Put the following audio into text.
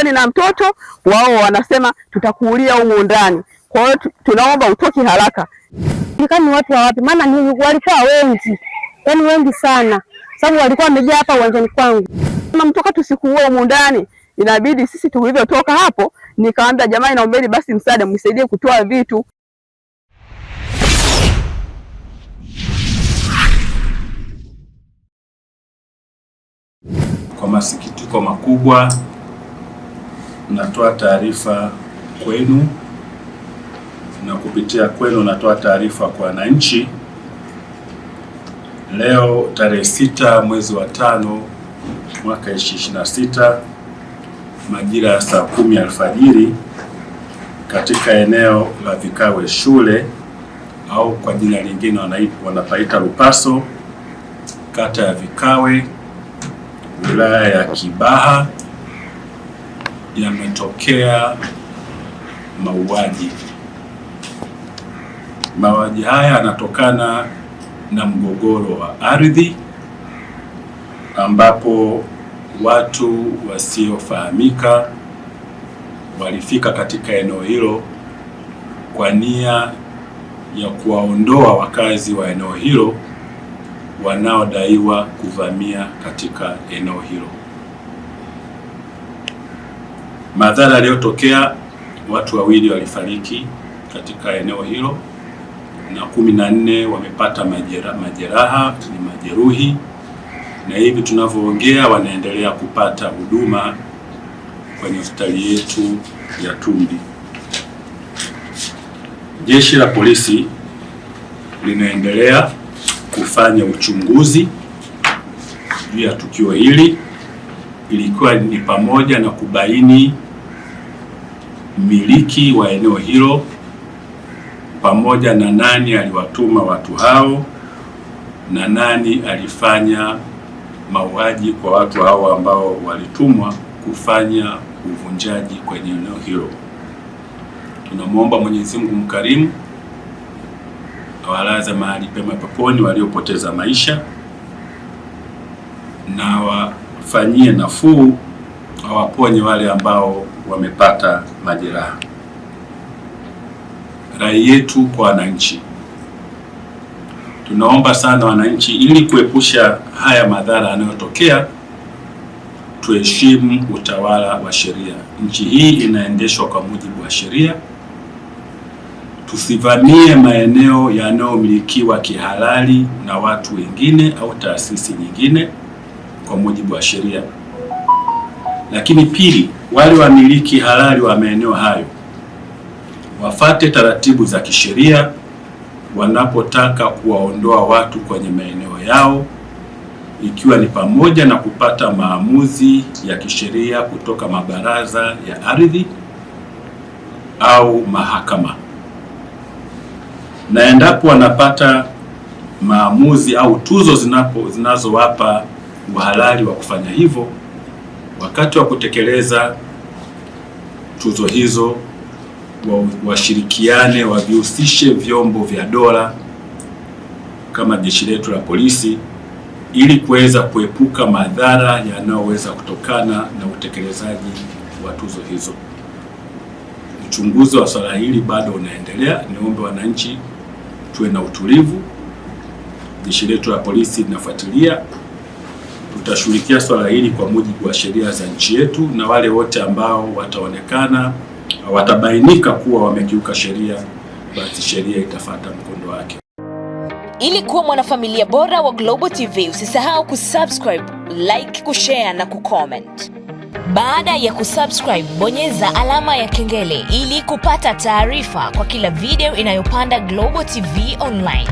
ndani na mtoto wao, wanasema tutakuulia huko ndani. Kwa hiyo tunaomba utoke haraka. Ni watu wa wapi? Maana walikuwa wengi, yaani wengi sana, sababu walikuwa wamejaa hapa uwanjani kwangu. Kama mtoka tusikuue huko ndani, inabidi sisi tulivyotoka hapo, nikaambia jamani, naombeni basi msaada, mnisaidie kutoa vitu. Kwa masikitiko makubwa natoa taarifa kwenu, na kupitia kwenu natoa taarifa kwa wananchi. Leo tarehe 6 mwezi wa 5 mwaka 2026 majira ya saa 10 alfajiri katika eneo la Vikawe shule au kwa jina lingine wanapaita Lupaso, kata ya Vikawe, wilaya ya Kibaha, yametokea mauaji. Mauaji haya yanatokana na mgogoro wa ardhi, ambapo watu wasiofahamika walifika katika eneo hilo kwa nia ya kuwaondoa wakazi wa eneo hilo wanaodaiwa kuvamia katika eneo hilo. Madhara yaliyotokea, watu wawili walifariki katika eneo hilo na 14 wamepata majeraha, ni majeruhi, na hivi tunavyoongea wanaendelea kupata huduma kwenye hospitali yetu ya Tumbi. Jeshi la polisi linaendelea kufanya uchunguzi juu ya tukio hili, ilikuwa ni pamoja na kubaini mmiliki wa eneo hilo pamoja na nani aliwatuma watu hao na nani alifanya mauaji kwa watu hao ambao walitumwa kufanya uvunjaji kwenye eneo hilo. Tunamwomba Mwenyezi Mungu mkarimu awalaze mahali pema peponi waliopoteza maisha, na wafanyie nafuu, awaponye wale ambao wamepata majeraha. Rai yetu kwa wananchi, tunaomba sana wananchi, ili kuepusha haya madhara yanayotokea, tuheshimu utawala wa sheria. Nchi hii inaendeshwa kwa mujibu wa sheria. Tusivamie maeneo yanayomilikiwa kihalali na watu wengine au taasisi nyingine kwa mujibu wa sheria. Lakini pili, wale wamiliki halali wa maeneo hayo wafate taratibu za kisheria wanapotaka kuwaondoa watu kwenye maeneo yao, ikiwa ni pamoja na kupata maamuzi ya kisheria kutoka mabaraza ya ardhi au mahakama. Na endapo wanapata maamuzi au tuzo zinazowapa uhalali wa kufanya hivyo, wakati wa kutekeleza tuzo hizo washirikiane, wavihusishe vyombo vya dola kama jeshi letu la polisi, ili kuweza kuepuka madhara yanayoweza kutokana na utekelezaji wa tuzo hizo. Uchunguzi wa swala hili bado unaendelea. Niombe wananchi tuwe na utulivu. Jeshi letu la polisi linafuatilia, tutashughulikia swala hili kwa mujibu wa sheria za nchi yetu, na wale wote ambao wataonekana watabainika kuwa wamekiuka sheria, basi sheria itafuata mkondo wake. Ili kuwa mwanafamilia bora wa Global TV, usisahau kusubscribe, like, kushare na kucomment. Baada ya kusubscribe, bonyeza alama ya kengele ili kupata taarifa kwa kila video inayopanda Global TV Online.